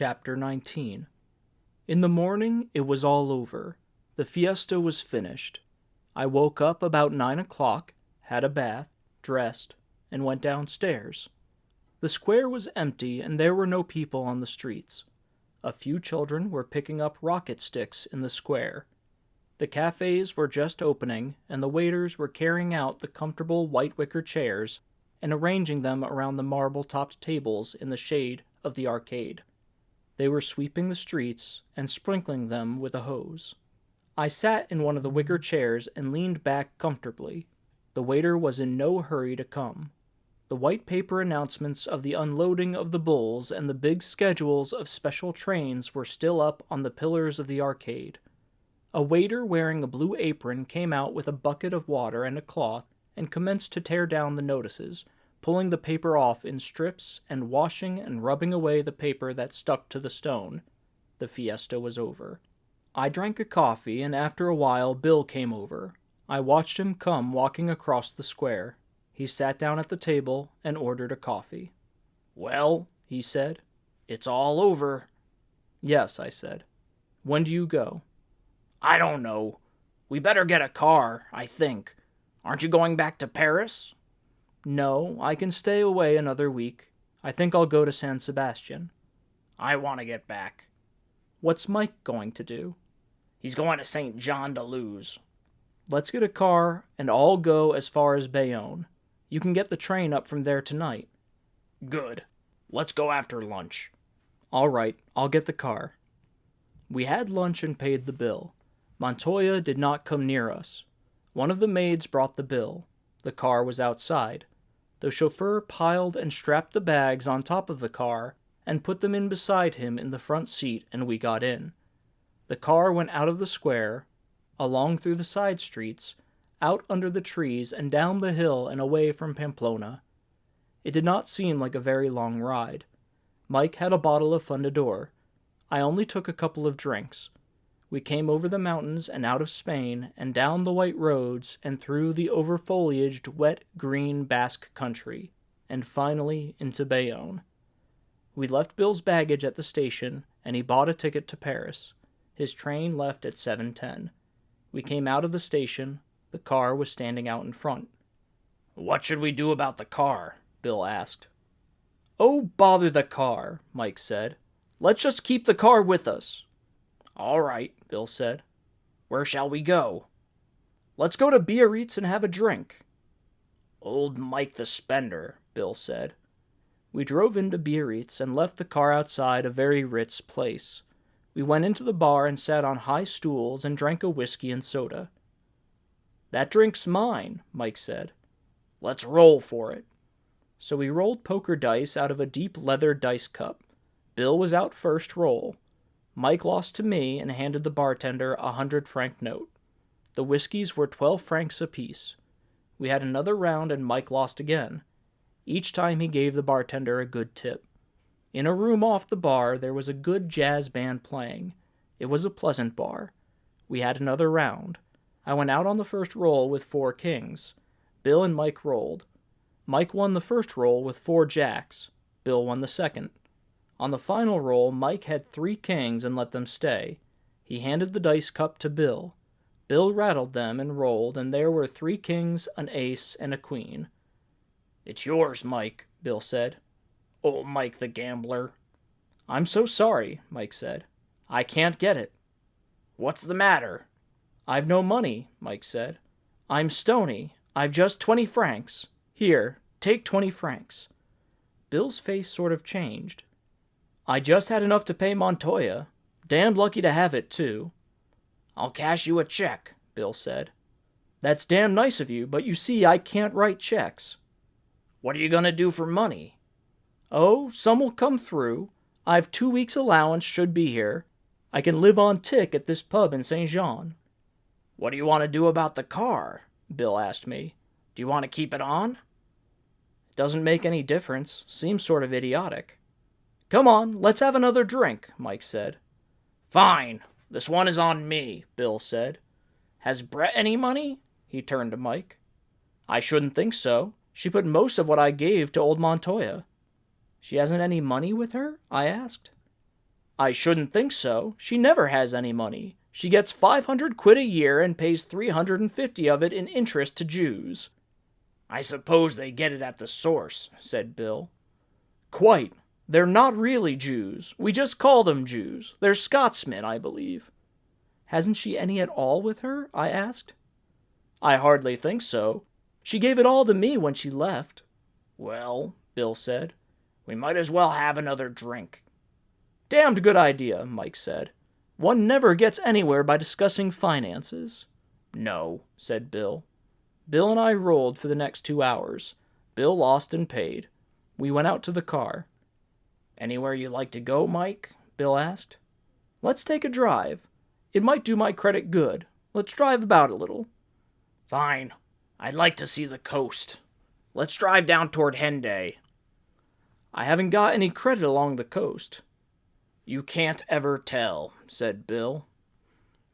Chapter 19. In the morning it was all over. The fiesta was finished. I woke up about 9 o'clock, had a bath, dressed, and went downstairs. The square was empty and there were no people on the streets. A few children were picking up rocket sticks in the square. The cafes were just opening and the waiters were carrying out the comfortable white wicker chairs and arranging them around the marble-topped tables in the shade of the arcade. They were sweeping the streets and sprinkling them with a hose. I sat in one of the wicker chairs and leaned back comfortably. The waiter was in no hurry to come. The white paper announcements of the unloading of the bulls and the big schedules of special trains were still up on the pillars of the arcade. A waiter wearing a blue apron came out with a bucket of water and a cloth and commenced to tear down the notices, pulling the paper off in strips and washing and rubbing away the paper that stuck to the stone. The fiesta was over. I drank a coffee, and after a while Bill came over. I watched him come walking across the square. He sat down at the table and ordered a coffee. "Well," he said, "it's all over." "Yes," I said. "When do you go?" "I don't know. We better get a car, I think. Aren't you going back to Paris?" "No, I can stay away another week. I think I'll go to San Sebastian." "I want to get back." "What's Mike going to do?" "He's going to St. Jean de Luz." "Let's get a car and all go as far as Bayonne. You can get the train up from there tonight." "Good. Let's go after lunch." "All right, I'll get the car." We had lunch and paid the bill. Montoya did not come near us. One of the maids brought the bill. The car was outside. The chauffeur piled and strapped the bags on top of the car and put them in beside him in the front seat, and we got in. The car went out of the square, along through the side streets, out under the trees and down the hill and away from Pamplona. It did not seem like a very long ride. Mike had a bottle of Fundador. I only took a couple of drinks. We came over the mountains and out of Spain and down the white roads and through the over-foliaged, wet, green Basque country, and finally into Bayonne. We left Bill's baggage at the station, and he bought a ticket to Paris. His train left at 7:10. We came out of the station. The car was standing out in front. "What should we do about the car?" Bill asked. "Oh, bother the car," Mike said. "Let's just keep the car with us." "All right," Bill said. "Where shall we go?" "Let's go to Biarritz and have a drink." "Old Mike the Spender," Bill said. We drove into Biarritz and left the car outside a very Ritz place. We went into the bar and sat on high stools and drank a whiskey and soda. "That drink's mine," Mike said. "Let's roll for it." So we rolled poker dice out of a deep leather dice cup. Bill was out first roll. Mike lost to me and handed the bartender a 100-franc note. The whiskeys were 12 francs apiece. We had another round and Mike lost again. Each time he gave the bartender a good tip. In a room off the bar there was a good jazz band playing. It was a pleasant bar. We had another round. I went out on the first roll with 4 kings. Bill and Mike rolled. Mike won the first roll with 4 jacks. Bill won the second. On the final roll, Mike had 3 kings and let them stay. He handed the dice cup to Bill. Bill rattled them and rolled, and there were 3 kings, an ace, and a queen. "It's yours, Mike," Bill said. "Oh, Mike the gambler." "I'm so sorry," Mike said. "I can't get it." "What's the matter?" "I've no money," Mike said. "I'm stony. I've just 20 francs. Here, take 20 francs. Bill's face sort of changed. "I just had enough to pay Montoya. Damned lucky to have it, too." "I'll cash you a check," Bill said. "That's damn nice of you, but you see I can't write checks." "What are you going to do for money?" "Oh, some will come through. I've 2 weeks' allowance, should be here. I can live on tick at this pub in St. Jean." "What do you want to do about the car?" Bill asked me. "Do you want to keep it on?" "It doesn't make any difference. Seems sort of idiotic." "Come on, let's have another drink," Mike said. "Fine. This one is on me," Bill said. "Has Brett any money?" He turned to Mike. "I shouldn't think so. She put most of what I gave to old Montoya." "She hasn't any money with her?" I asked. I shouldn't think so. She never has any money. She gets 500 quid a year and pays 350 of it in interest to Jews. I suppose they get it at the source, said Bill. Quite. They're not really Jews. We just call them Jews. They're Scotsmen, I believe. Hasn't she any at all with her? I asked. I hardly think so. She gave it all to me when she left. Well, Bill said, we might as well have another drink. Damned good idea, Mike said. One never gets anywhere by discussing finances. No, said Bill. Bill and I rolled for the next 2 hours. Bill lost and paid. We went out to the car. Anywhere you like to go, Mike? Bill asked. Let's take a drive. It might do my credit good. Let's drive about a little. Fine. I'd like to see the coast. Let's drive down toward Henday. I haven't got any credit along the coast. You can't ever tell, said Bill.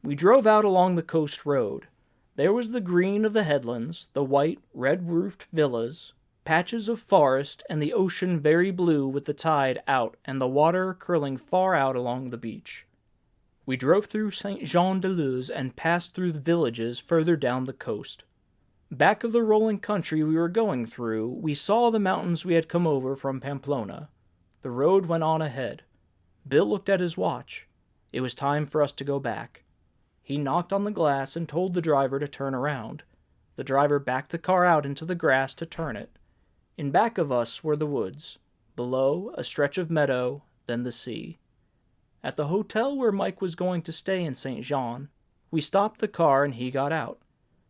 We drove out along the coast road. There was the green of the headlands, the white, red-roofed villas, patches of forest, and the ocean very blue with the tide out and the water curling far out along the beach. We drove through Saint-Jean-de-Luz and passed through the villages further down the coast. Back of the rolling country we were going through, we saw the mountains we had come over from Pamplona. The road went on ahead. Bill looked at his watch. It was time for us to go back. He knocked on the glass and told the driver to turn around. The driver backed the car out into the grass to turn it. In back of us were the woods. Below, a stretch of meadow, then the sea. At the hotel where Mike was going to stay in St. Jean, we stopped the car and he got out.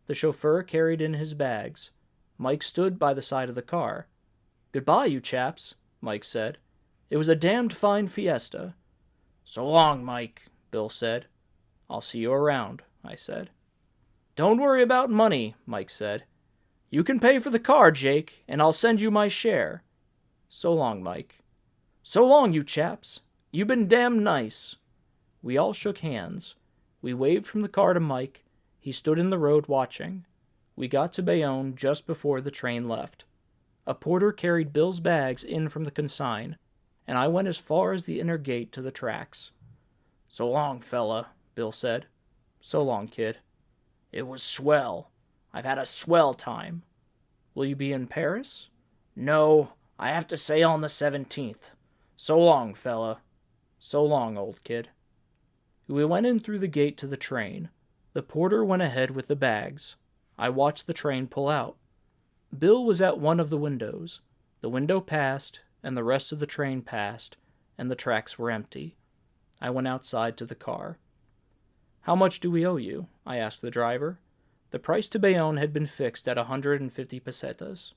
The chauffeur carried in his bags. Mike stood by the side of the car. Goodbye, you chaps, Mike said. It was a damned fine fiesta. So long, Mike, Bill said. I'll see you around, I said. Don't worry about money, Mike said. You can pay for the car, Jake, and I'll send you my share. So long, Mike. So long, you chaps. You've been damned nice. We all shook hands. We waved from the car to Mike. He stood in the road watching. We got to Bayonne just before the train left. A porter carried Bill's bags in from the consigne, and I went as far as the inner gate to the tracks. So long, fella, Bill said. So long, kid. It was swell. I've had a swell time. Will you be in Paris? No, I have to sail on the 17th. So long, fella. So long, old kid. We went in through the gate to the train. The porter went ahead with the bags. I watched the train pull out. Bill was at one of the windows. The window passed, and the rest of the train passed, and the tracks were empty. I went outside to the car. How much do we owe you? I asked the driver. The price to Bayonne had been fixed at 150 pesetas.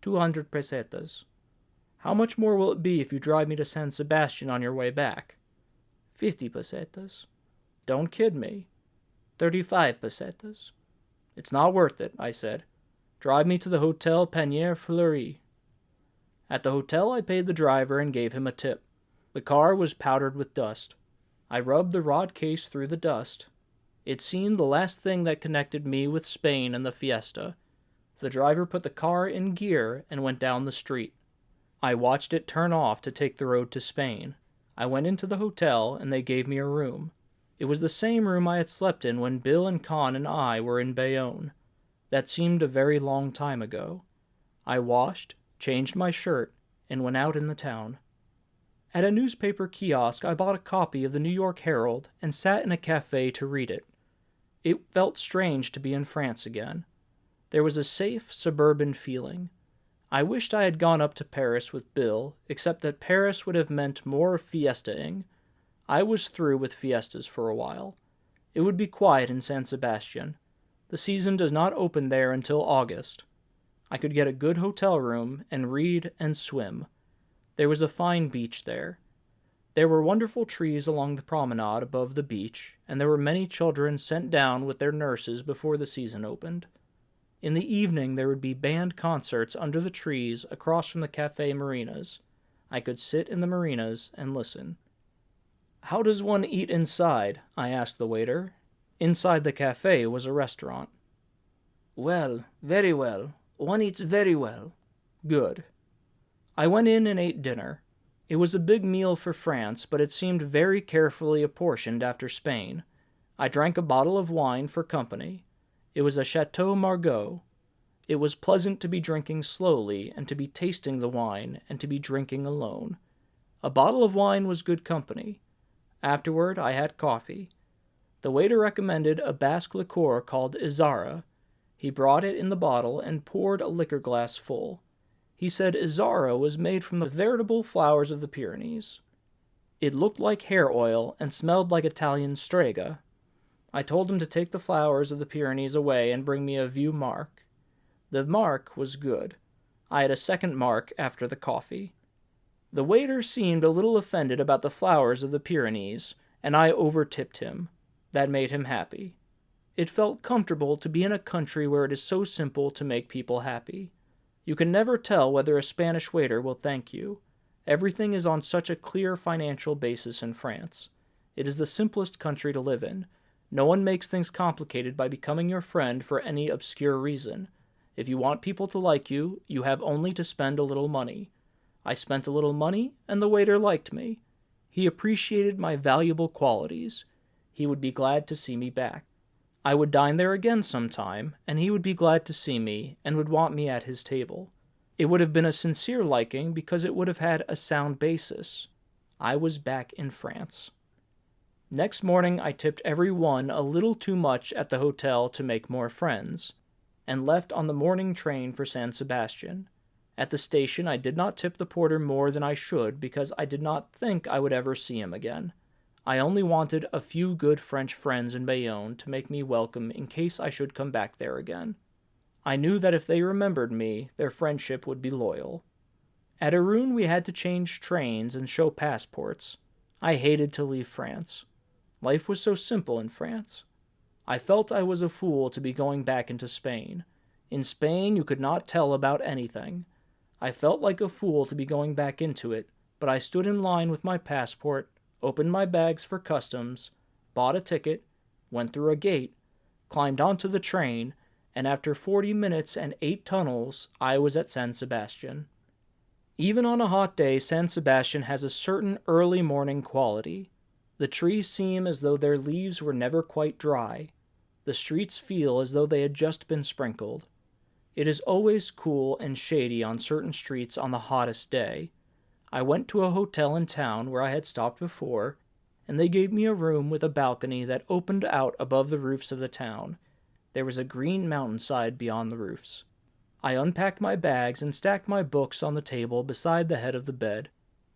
200 pesetas. How much more will it be if you drive me to San Sebastian on your way back? 50 pesetas. Don't kid me. 35 pesetas. It's not worth it, I said. Drive me to the Hotel Panier Fleury. At the hotel I paid the driver and gave him a tip. The car was powdered with dust. I rubbed the rod case through the dust. It seemed the last thing that connected me with Spain and the fiesta. The driver put the car in gear and went down the street. I watched it turn off to take the road to Spain. I went into the hotel and they gave me a room. It was the same room I had slept in when Bill and Con and I were in Bayonne. That seemed a very long time ago. I washed, changed my shirt, and went out in the town. At a newspaper kiosk I bought a copy of the New York Herald and sat in a cafe to read it. It felt strange to be in France again. There was a safe, suburban feeling. I wished I had gone up to Paris with Bill, except that Paris would have meant more fiestaing. I was through with fiestas for a while. It would be quiet in San Sebastian. The season does not open there until August. I could get a good hotel room and read and swim. There was a fine beach there. There were wonderful trees along the promenade above the beach, and there were many children sent down with their nurses before the season opened. In the evening there would be band concerts under the trees across from the Café Marinas. I could sit in the marinas and listen. How does one eat inside? I asked the waiter. Inside the café was a restaurant. Well, very well. One eats very well. Good. I went in and ate dinner. It was a big meal for France, but it seemed very carefully apportioned after Spain. I drank a bottle of wine for company. It was a Chateau Margaux. It was pleasant to be drinking slowly, and to be tasting the wine, and to be drinking alone. A bottle of wine was good company. Afterward I had coffee. The waiter recommended a Basque liqueur called Izara. He brought it in the bottle and poured a liquor glass full. He said Izara was made from the veritable flowers of the Pyrenees. It looked like hair oil and smelled like Italian strega. I told him to take the flowers of the Pyrenees away and bring me a Vieux Marc. The Marc was good. I had a second Marc after the coffee. The waiter seemed a little offended about the flowers of the Pyrenees, and I overtipped him. That made him happy. It felt comfortable to be in a country where it is so simple to make people happy. You can never tell whether a Spanish waiter will thank you. Everything is on such a clear financial basis in France. It is the simplest country to live in. No one makes things complicated by becoming your friend for any obscure reason. If you want people to like you, you have only to spend a little money. I spent a little money, and the waiter liked me. He appreciated my valuable qualities. He would be glad to see me back. I would dine there again sometime, and he would be glad to see me, and would want me at his table. It would have been a sincere liking, because it would have had a sound basis. I was back in France. Next morning I tipped every one a little too much at the hotel to make more friends, and left on the morning train for San Sebastian. At the station I did not tip the porter more than I should, because I did not think I would ever see him again. I only wanted a few good French friends in Bayonne to make me welcome in case I should come back there again. I knew that if they remembered me, their friendship would be loyal. At Irun we had to change trains and show passports. I hated to leave France. Life was so simple in France. I felt I was a fool to be going back into Spain. In Spain you could not tell about anything. I felt like a fool to be going back into it, but I stood in line with my passport, opened my bags for customs, bought a ticket, went through a gate, climbed onto the train, and after 40 minutes and 8 tunnels, I was at San Sebastian. Even on a hot day, San Sebastian has a certain early morning quality. The trees seem as though their leaves were never quite dry. The streets feel as though they had just been sprinkled. It is always cool and shady on certain streets on the hottest day. I went to a hotel in town where I had stopped before, and they gave me a room with a balcony that opened out above the roofs of the town. There was a green mountainside beyond the roofs. I unpacked my bags and stacked my books on the table beside the head of the bed,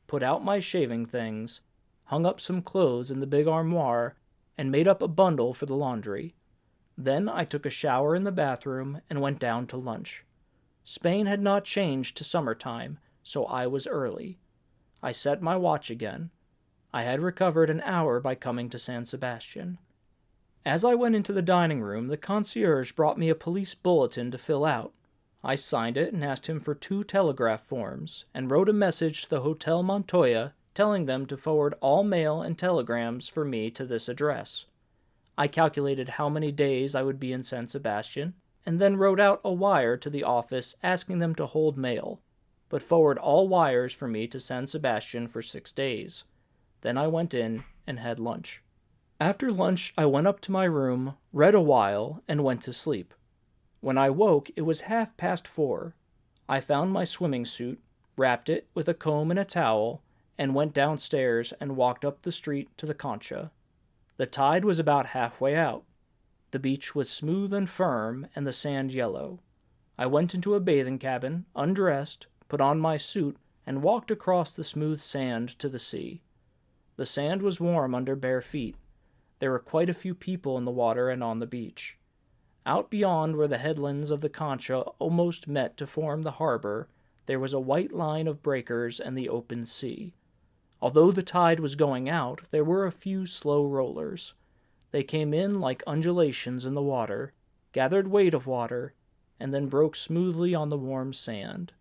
put out my shaving things, hung up some clothes in the big armoire, and made up a bundle for the laundry. Then I took a shower in the bathroom and went down to lunch. Spain had not changed to summertime, so I was early. I set my watch again. I had recovered an hour by coming to San Sebastian. As I went into the dining room, the concierge brought me a police bulletin to fill out. I signed it and asked him for 2 telegraph forms, and wrote a message to the Hotel Montoya telling them to forward all mail and telegrams for me to this address. I calculated how many days I would be in San Sebastian, and then wrote out a wire to the office asking them to hold mail, but forward all wires for me to San Sebastian for 6 days. Then I went in and had lunch. After lunch I went up to my room, read a while, and went to sleep. When I woke it was 4:30. I found my swimming suit, wrapped it with a comb and a towel, and went downstairs and walked up the street to the Concha. The tide was about halfway out. The beach was smooth and firm, and the sand yellow. I went into a bathing cabin, undressed, put on my suit, and walked across the smooth sand to the sea. The sand was warm under bare feet. There were quite a few people in the water and on the beach. Out beyond where the headlands of the Concha almost met to form the harbor, there was a white line of breakers and the open sea. Although the tide was going out, there were a few slow rollers. They came in like undulations in the water, gathered weight of water, and then broke smoothly on the warm sand.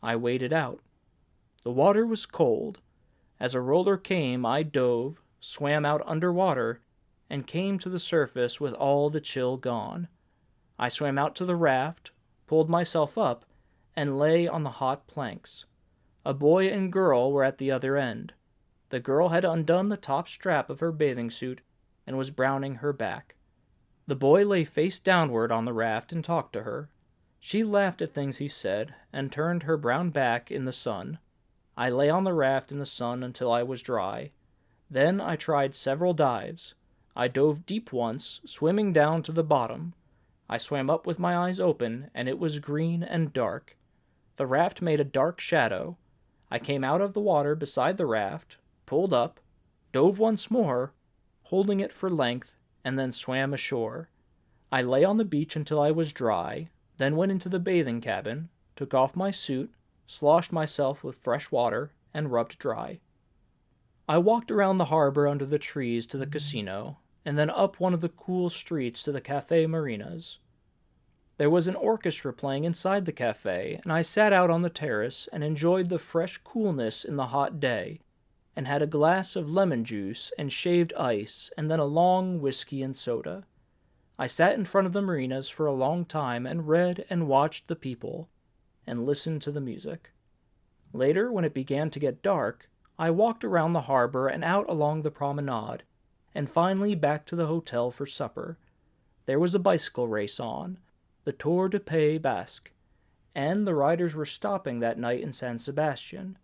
I waded out. The water was cold. As a roller came, I dove, swam out under water, and came to the surface with all the chill gone. I swam out to the raft, pulled myself up, and lay on the hot planks. A boy and girl were at the other end. The girl had undone the top strap of her bathing suit and was browning her back. The boy lay face downward on the raft and talked to her. She laughed at things he said and turned her brown back in the sun. I lay on the raft in the sun until I was dry. Then I tried several dives. I dove deep once, swimming down to the bottom. I swam up with my eyes open, and it was green and dark. The raft made a dark shadow. I came out of the water beside the raft, pulled up, dove once more, holding it for length, and then swam ashore. I lay on the beach until I was dry, then went into the bathing cabin, took off my suit, sloshed myself with fresh water, and rubbed dry. I walked around the harbor under the trees to the casino, and then up one of the cool streets to the Café Marinas. There was an orchestra playing inside the cafe, and I sat out on the terrace and enjoyed the fresh coolness in the hot day, and had a glass of lemon juice and shaved ice, and then a long whiskey and soda. I sat in front of the marinas for a long time and read and watched the people, and listened to the music. Later, when it began to get dark, I walked around the harbor and out along the promenade, and finally back to the hotel for supper. There was a bicycle race on, the Tour de Pays Basque, and the riders were stopping that night in San Sebastian.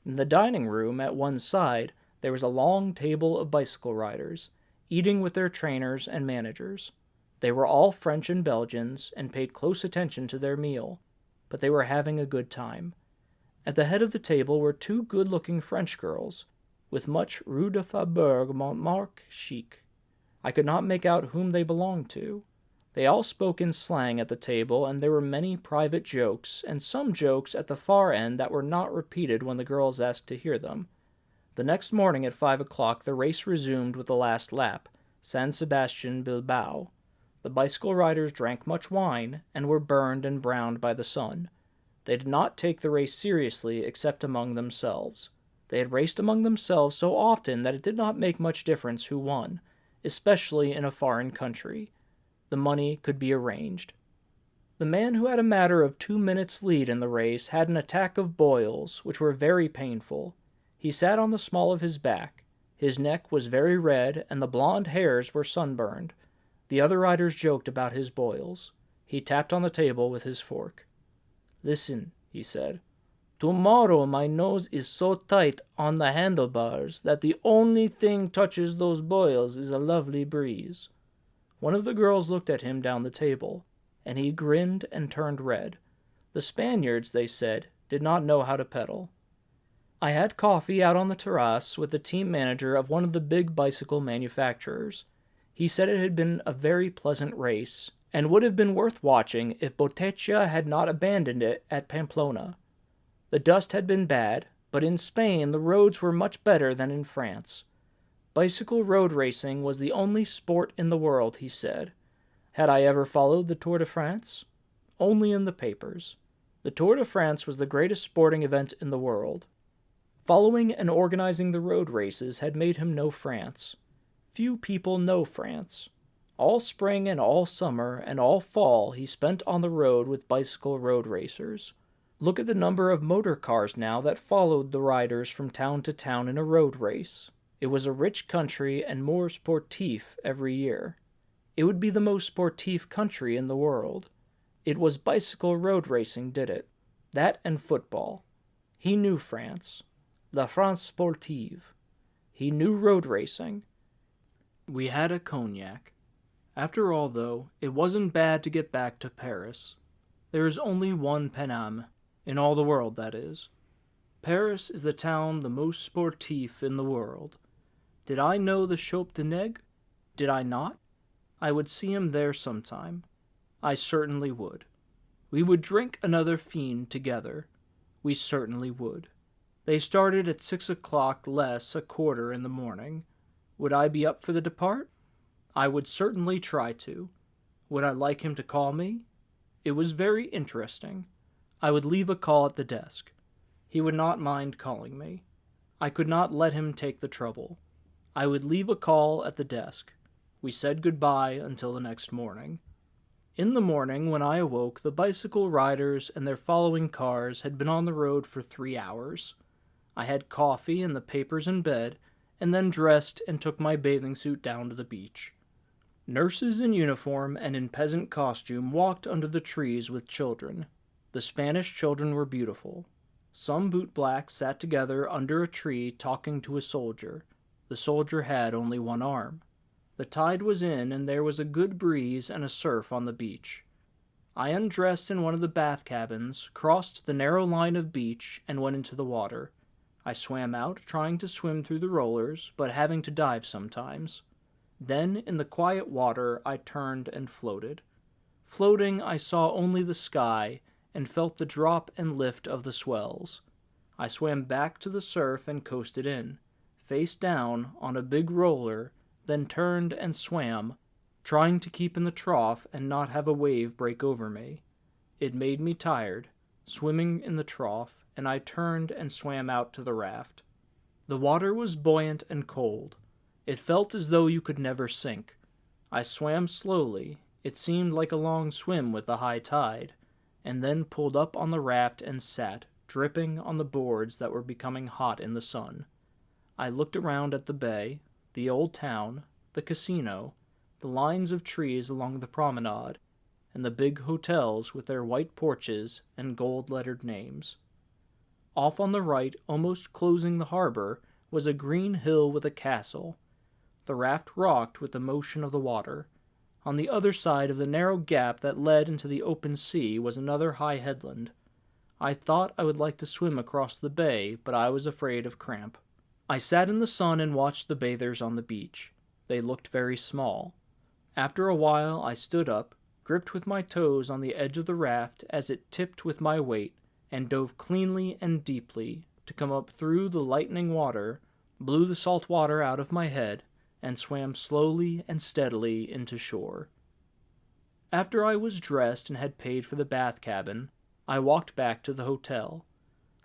In the dining room at one side there was a long table of bicycle riders, eating with their trainers and managers. They were all French and Belgians, and paid close attention to their meal, but they were having a good time. At the head of the table were two good-looking French girls, with much Rue de Faubourg Montmartre chic. I could not make out whom they belonged to. They all spoke in slang at the table, and there were many private jokes, and some jokes at the far end that were not repeated when the girls asked to hear them. The next morning at 5 o'clock the race resumed with the last lap, San Sebastian Bilbao. The bicycle riders drank much wine, and were burned and browned by the sun. They did not take the race seriously except among themselves. They had raced among themselves so often that it did not make much difference who won, especially in a foreign country. The money could be arranged. The man who had a matter of 2 minutes' lead in the race had an attack of boils, which were very painful. He sat on the small of his back. His neck was very red, and the blonde hairs were sunburned. The other riders joked about his boils. He tapped on the table with his fork. "Listen," he said. "Tomorrow my nose is so tight on the handlebars that the only thing touches those boils is a lovely breeze." One of the girls looked at him down the table, and he grinned and turned red. The Spaniards, they said, did not know how to pedal. I had coffee out on the terrace with the team manager of one of the big bicycle manufacturers. He said it had been a very pleasant race, and would have been worth watching if Botin had not abandoned it at Pamplona. The dust had been bad, but in Spain the roads were much better than in France. Bicycle road racing was the only sport in the world, he said. Had I ever followed the Tour de France? Only in the papers. The Tour de France was the greatest sporting event in the world. Following and organizing the road races had made him know France. Few people know France. All spring and all summer and all fall he spent on the road with bicycle road racers. Look at the number of motor cars now that followed the riders from town to town in a road race. It was a rich country and more sportif every year. It would be the most sportif country in the world. It was bicycle road racing did it. That and football. He knew France. La France sportive. He knew road racing. We had a cognac. After all, though, it wasn't bad to get back to Paris. There is only one Paname, in all the world, that is. Paris is the town the most sportif in the world. Did I know the Chope de Neg? Did I not? I would see him there sometime. I certainly would. We would drink another fiend together. We certainly would. They started at 6 o'clock less a quarter in the morning. Would I be up for the depart? I would certainly try to. Would I like him to call me? It was very interesting. I would leave a call at the desk. He would not mind calling me. I could not let him take the trouble. I would leave a call at the desk. We said goodbye until the next morning. In the morning, when I awoke, the bicycle riders and their following cars had been on the road for 3 hours. I had coffee and the papers in bed, and then dressed and took my bathing suit down to the beach. Nurses in uniform and in peasant costume walked under the trees with children. The Spanish children were beautiful. Some bootblacks sat together under a tree talking to a soldier. The soldier had only one arm. The tide was in, and there was a good breeze and a surf on the beach. I undressed in one of the bath cabins, crossed the narrow line of beach, and went into the water. I swam out, trying to swim through the rollers, but having to dive sometimes. Then, in the quiet water, I turned and floated. Floating, I saw only the sky, and felt the drop and lift of the swells. I swam back to the surf and coasted in, face down, on a big roller, then turned and swam, trying to keep in the trough and not have a wave break over me. It made me tired, swimming in the trough, and I turned and swam out to the raft. The water was buoyant and cold. It felt as though you could never sink. I swam slowly. It seemed like a long swim with the high tide, and then pulled up on the raft and sat, dripping on the boards that were becoming hot in the sun. I looked around at the bay, the old town, the casino, the lines of trees along the promenade, and the big hotels with their white porches and gold-lettered names. Off on the right, almost closing the harbor, was a green hill with a castle. The raft rocked with the motion of the water. On the other side of the narrow gap that led into the open sea was another high headland. I thought I would like to swim across the bay, but I was afraid of cramp. I sat in the sun and watched the bathers on the beach. They looked very small. After a while I stood up, gripped with my toes on the edge of the raft as it tipped with my weight, and dove cleanly and deeply to come up through the lightning water, blew the salt water out of my head, and swam slowly and steadily into shore. After I was dressed and had paid for the bath cabin, I walked back to the hotel.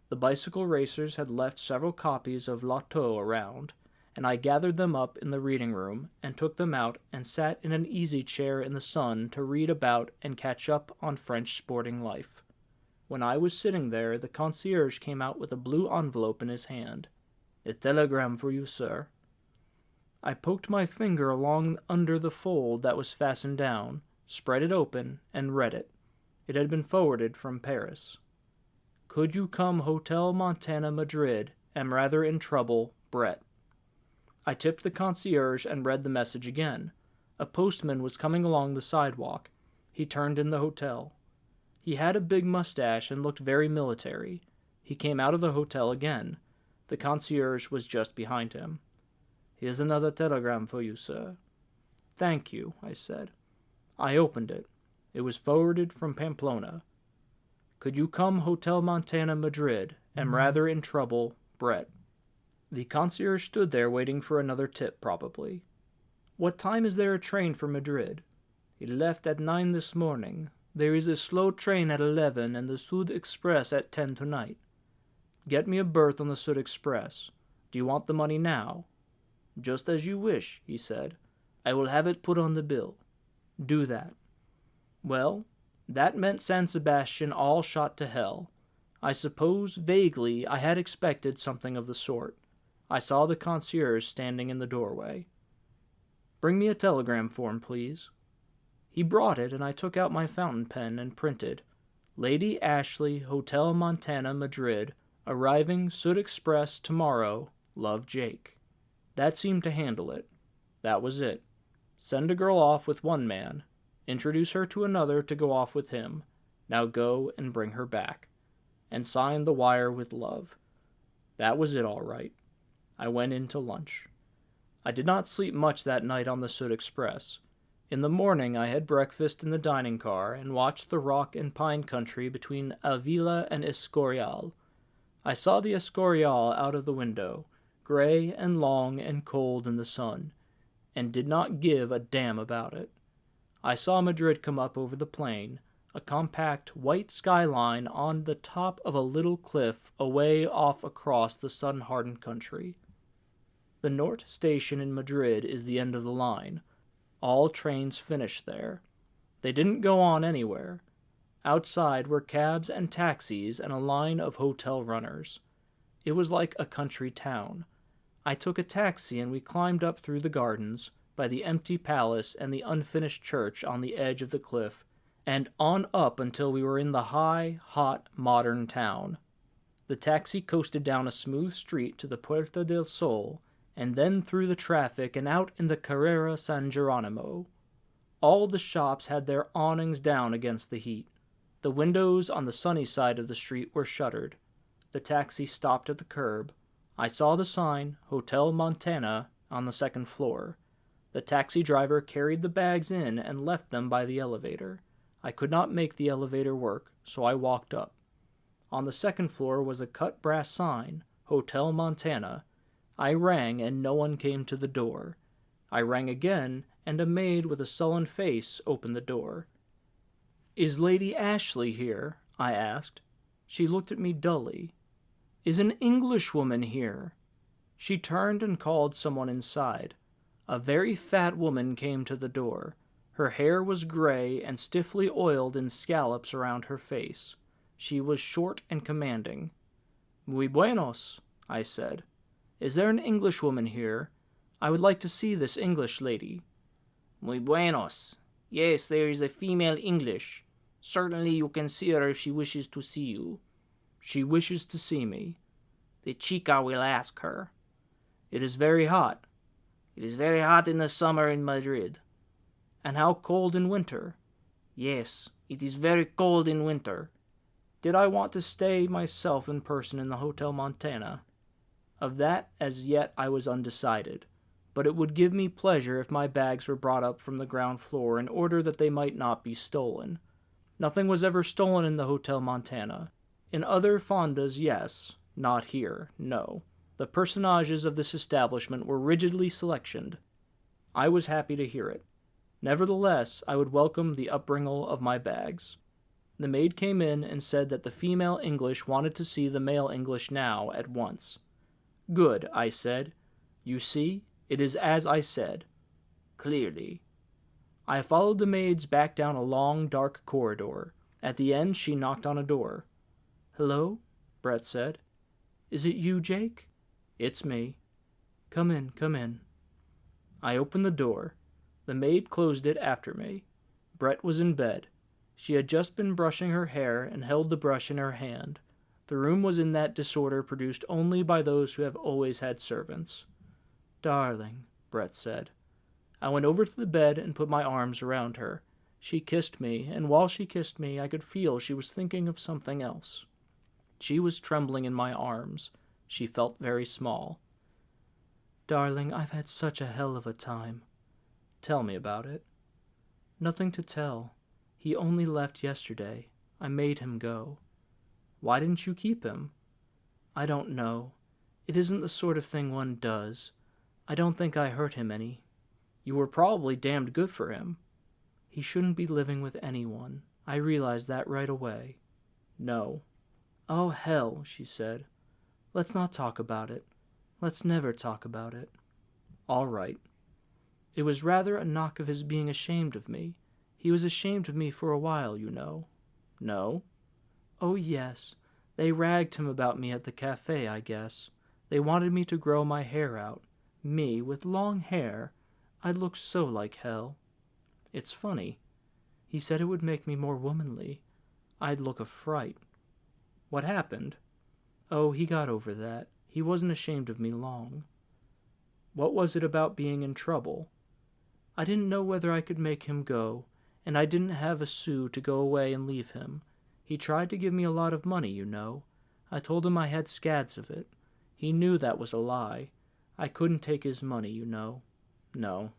The bicycle racers had left several copies of L'Auto around, and I gathered them up in the reading room and took them out and sat in an easy chair in the sun to read about and catch up on French sporting life. When I was sitting there, the concierge came out with a blue envelope in his hand. "A telegram for you, sir." I poked my finger along under the fold that was fastened down, spread it open, and read it. It had been forwarded from Paris. "Could you come Hotel Montana, Madrid? Am rather in trouble. Brett." I tipped the concierge and read the message again. A postman was coming along the sidewalk. He turned in the hotel. He had a big mustache and looked very military. He came out of the hotel again. The concierge was just behind him. "Here's another telegram for you, sir." "Thank you," I said. I opened it. It was forwarded from Pamplona. "Could you come Hotel Montana, Madrid? Am rather in trouble. Brett." The concierge stood there waiting for another tip, probably. "What time is there a train for Madrid?" "It left at 9 this morning. There is a slow train at 11 and the Sud Express at 10 tonight." "Get me a berth on the Sud Express. Do you want the money now?" "Just as you wish," he said. "I will have it put on the bill." "Do that." Well, that meant San Sebastian all shot to hell. I suppose, vaguely, I had expected something of the sort. I saw the concierge standing in the doorway. "Bring me a telegram form, please." He brought it, and I took out my fountain pen and printed, "Lady Ashley, Hotel Montana, Madrid, arriving Sud Express tomorrow. Love, Jake." That seemed to handle it. That was it. Send a girl off with one man. Introduce her to another to go off with him. Now go and bring her back. And sign the wire with love. That was it all right. I went in to lunch. I did not sleep much that night on the Sud Express. In the morning I had breakfast in the dining car and watched the rock and pine country between Avila and Escorial. I saw the Escorial out of the window, gray and long and cold in the sun, and did not give a damn about it. I saw Madrid come up over the plain, a compact white skyline on the top of a little cliff away off across the sun-hardened country. The Norte station in Madrid is the end of the line. All trains finish there. They didn't go on anywhere. Outside were cabs and taxis and a line of hotel runners. It was like a country town. I took a taxi and we climbed up through the gardens, by the empty palace and the unfinished church on the edge of the cliff, and on up until we were in the high, hot, modern town. The taxi coasted down a smooth street to the Puerta del Sol, and then through the traffic and out in the Carrera San Geronimo. All the shops had their awnings down against the heat. The windows on the sunny side of the street were shuttered. The taxi stopped at the curb. I saw the sign, Hotel Montana, on the second floor. The taxi driver carried the bags in and left them by the elevator. I could not make the elevator work, so I walked up. On the second floor was a cut brass sign, Hotel Montana. I rang and no one came to the door. I rang again, and a maid with a sullen face opened the door. "Is Lady Ashley here?" I asked. She looked at me dully. "Is an Englishwoman here?" She turned and called someone inside. A very fat woman came to the door. Her hair was gray and stiffly oiled in scallops around her face. She was short and commanding. "Muy buenos," I said. "Is there an Englishwoman here? I would like to see this English lady." "Muy buenos. Yes, there is a female English. Certainly you can see her if she wishes to see you." "She wishes to see me." "The chica will ask her." "It is very hot." "It is very hot in the summer in Madrid." "And how cold in winter?" "Yes, it is very cold in winter." Did I want to stay myself in person in the Hotel Montana? Of that as yet I was undecided, but it would give me pleasure if my bags were brought up from the ground floor in order that they might not be stolen. Nothing was ever stolen in the Hotel Montana. In other fondas, yes. Not here, no. The personages of this establishment were rigidly selectioned. I was happy to hear it. Nevertheless, I would welcome the upbringal of my bags. The maid came in and said that the female English wanted to see the male English now, at once. "Good," I said. "You see, it is as I said." "Clearly." I followed the maids back down a long, dark corridor. At the end she knocked on a door. "Hello?" Brett said. "Is it you, Jake?" "It's me." Come in, come in." I opened the door. The maid closed it after me. Brett was in bed. She had just been brushing her hair and held the brush in her hand. The room was in that disorder produced only by those who have always had servants. "Darling," Brett said. I went over to the bed and put my arms around her. She kissed me, and while she kissed me, I could feel she was thinking of something else. She was trembling in my arms. She felt very small. "Darling, I've had such a hell of a time." "Tell me about it." "Nothing to tell. He only left yesterday. I made him go." "Why didn't you keep him?" "I don't know. It isn't the sort of thing one does. I don't think I hurt him any." "You were probably damned good for him." "He shouldn't be living with anyone. I realized that right away." "No." "Oh, hell," she said. "Let's not talk about it. Let's never talk about it." "All right." "It was rather a knock of his being ashamed of me. He was ashamed of me for a while, you know." "No." "Oh, yes. They ragged him about me at the cafe, I guess. They wanted me to grow my hair out. Me, with long hair. I'd look so like hell." "It's funny." "He said it would make me more womanly. I'd look a fright." "What happened?" "Oh, he got over that. He wasn't ashamed of me long." "What was it about being in trouble?" "I didn't know whether I could make him go, and I didn't have a sou to go away and leave him. He tried to give me a lot of money, you know. I told him I had scads of it. He knew that was a lie. I couldn't take his money, you know." "No."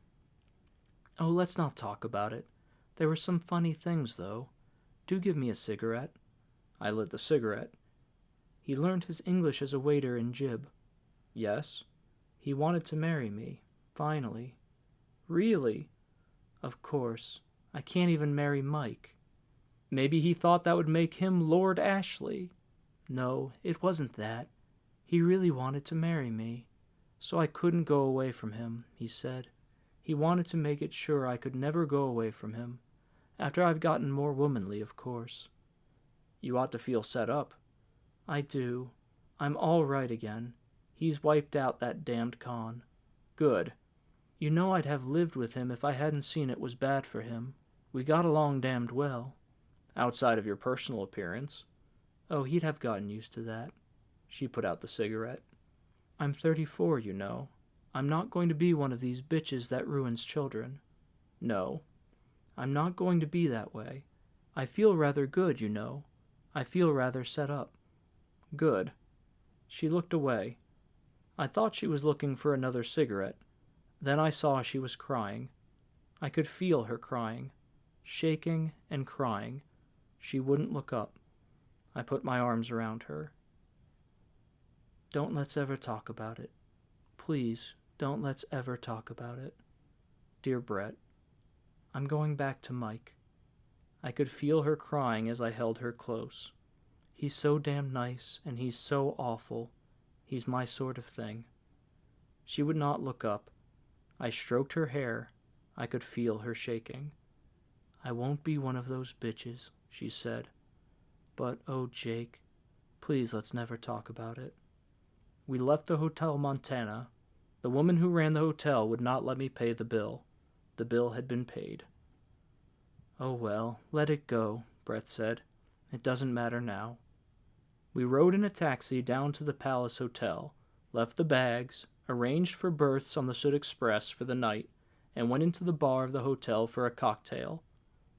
"Oh, let's not talk about it. There were some funny things, though. Do give me a cigarette." I lit the cigarette. "He learned his English as a waiter in Gib." "Yes?" "He wanted to marry me. Finally." "Really?" "Of course. I can't even marry Mike." "Maybe he thought that would make him Lord Ashley." "No, it wasn't that. He really wanted to marry me. So I couldn't go away from him, he said. He wanted to make it sure I could never go away from him. After I've gotten more womanly, of course. You ought to feel set up. I do. I'm all right again. He's wiped out that damned con. Good. You know I'd have lived with him if I hadn't seen it was bad for him. We got along damned well. Outside of your personal appearance. Oh, he'd have gotten used to that. She put out the cigarette. I'm 34, you know. I'm not going to be one of these bitches that ruins children. No. I'm not going to be that way. I feel rather good, you know. I feel rather set up. Good. She looked away. I thought she was looking for another cigarette. Then I saw she was crying. I could feel her crying. Shaking and crying. She wouldn't look up. I put my arms around her. Don't let's ever talk about it. Please, don't let's ever talk about it. Dear Brett, I'm going back to Mike. I could feel her crying as I held her close. He's so damn nice, and he's so awful. He's my sort of thing. She would not look up. I stroked her hair. I could feel her shaking. I won't be one of those bitches, she said. But, oh, Jake, please let's never talk about it. We left the Hotel Montana. The woman who ran the hotel would not let me pay the bill. The bill had been paid. Oh, well, let it go, Brett said. It doesn't matter now. We rode in a taxi down to the Palace Hotel, left the bags, arranged for berths on the Sud Express for the night, and went into the bar of the hotel for a cocktail.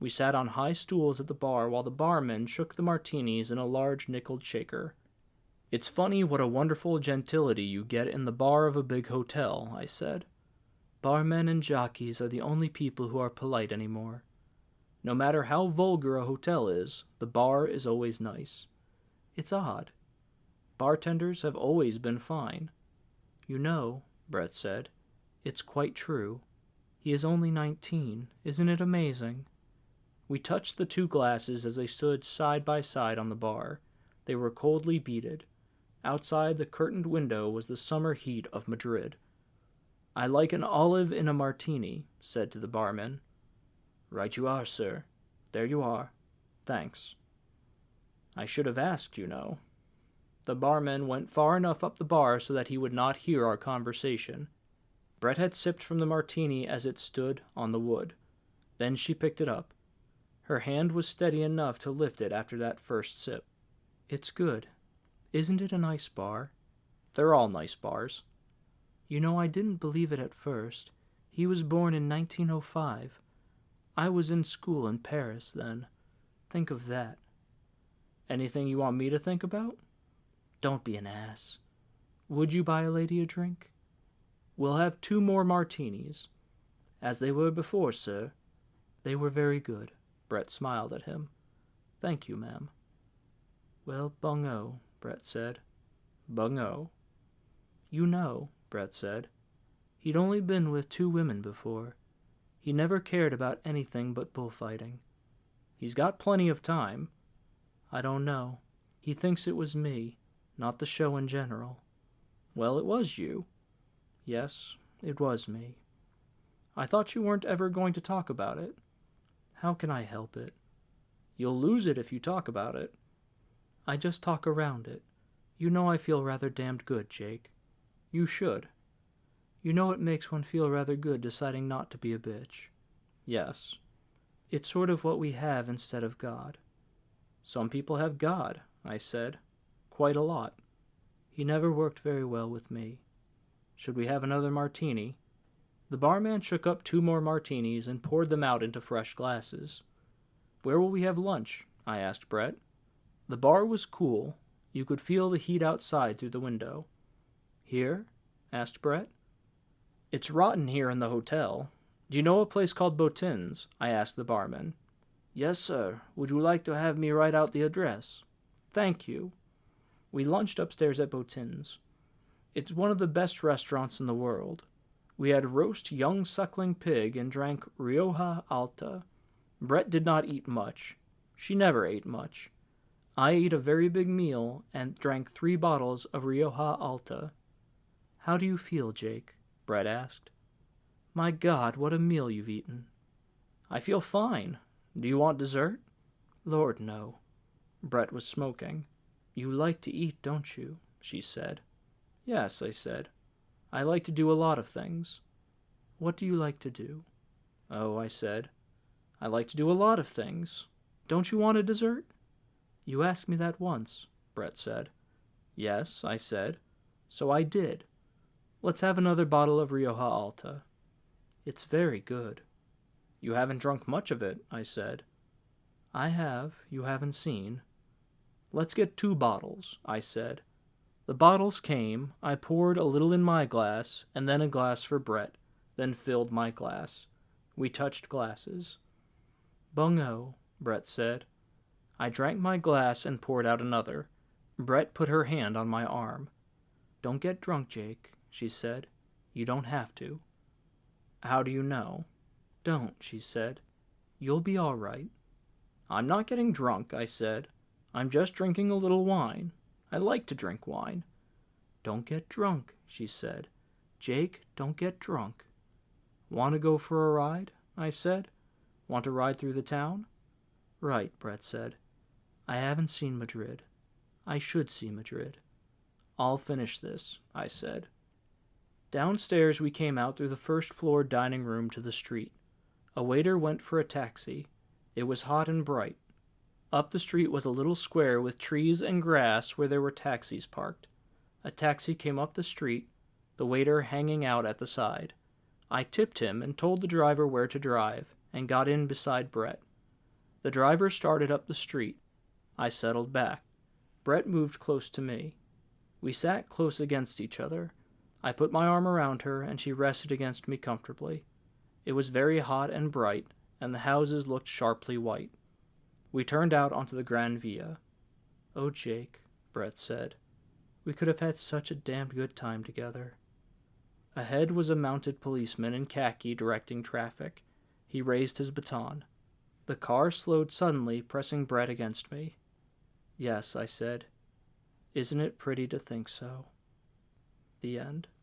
We sat on high stools at the bar while the barman shook the martinis in a large nickeled shaker. It's funny what a wonderful gentility you get in the bar of a big hotel, I said. Barmen and jockeys are the only people who are polite anymore. No matter how vulgar a hotel is, the bar is always nice. It's odd. Bartenders have always been fine. You know, Brett said, it's quite true. He is only 19. Isn't it amazing? We touched the two glasses as they stood side by side on the bar. They were coldly beaded. Outside the curtained window was the summer heat of Madrid. I like an olive in a martini, said to the barman. Right you are, sir. There you are. Thanks. I should have asked, you know. The barman went far enough up the bar so that he would not hear our conversation. Brett had sipped from the martini as it stood on the wood. Then she picked it up. Her hand was steady enough to lift it after that first sip. It's good. Isn't it a nice bar? They're all nice bars. You know, I didn't believe it at first. He was born in 1905. I was in school in Paris then. Think of that. Anything you want me to think about? Don't be an ass. Would you buy a lady a drink? We'll have 2 more martinis. As they were before, sir. They were very good. Brett smiled at him. Thank you, ma'am. Well, bungo, Brett said. Bungo. You know, Brett said. He'd only been with 2 women before. He never cared about anything but bullfighting. He's got plenty of time. I don't know. He thinks it was me, not the show in general. Well, it was you. Yes, it was me. I thought you weren't ever going to talk about it. How can I help it? You'll lose it if you talk about it. I just talk around it. You know I feel rather damned good, Jake. You should. You know it makes one feel rather good deciding not to be a bitch. Yes. It's sort of what we have instead of God. Some people have God, I said. Quite a lot. He never worked very well with me. Should we have another martini? The barman shook up 2 more martinis and poured them out into fresh glasses. Where will we have lunch? I asked Brett. The bar was cool. You could feel the heat outside through the window. Here? Asked Brett. It's rotten here in the hotel. Do you know a place called Botin's? I asked the barman. Yes, sir. Would you like to have me write out the address? Thank you. We lunched upstairs at Botin's. It's one of the best restaurants in the world. We had roast young suckling pig and drank Rioja Alta. Brett did not eat much. She never ate much. I ate a very big meal and drank 3 bottles of Rioja Alta. How do you feel, Jake? Brett asked. My God, what a meal you've eaten. I feel fine. Do you want dessert? Lord, no. Brett was smoking. You like to eat, don't you? She said. Yes, I said. I like to do a lot of things. What do you like to do? Oh, I said. I like to do a lot of things. Don't you want a dessert? You asked me that once, Brett said. Yes, I said. So I did. Let's have another bottle of Rioja Alta. It's very good. You haven't drunk much of it, I said. I have. You haven't seen. Let's get 2 bottles, I said. The bottles came. I poured a little in my glass, and then a glass for Brett, then filled my glass. We touched glasses. Bungo, Brett said. I drank my glass and poured out another. Brett put her hand on my arm. Don't get drunk, Jake, she said. You don't have to. How do you know? Don't, she said. You'll be all right. I'm not getting drunk, I said. I'm just drinking a little wine. I like to drink wine. Don't get drunk, she said. Jake, don't get drunk. Want to go for a ride? I said. Want to ride through the town? Right, Brett said. I haven't seen Madrid. I should see Madrid. I'll finish this, I said. Downstairs we came out through the first-floor dining room to the street. A waiter went for a taxi. It was hot and bright. Up the street was a little square with trees and grass where there were taxis parked. A taxi came up the street, the waiter hanging out at the side. I tipped him and told the driver where to drive, and got in beside Brett. The driver started up the street. I settled back. Brett moved close to me. We sat close against each other. I put my arm around her, and she rested against me comfortably. It was very hot and bright, and the houses looked sharply white. We turned out onto the Grand Via. Oh, Jake, Brett said. We could have had such a damned good time together. Ahead was a mounted policeman in khaki directing traffic. He raised his baton. The car slowed suddenly, pressing Brett against me. Yes, I said. Isn't it pretty to think so? The end.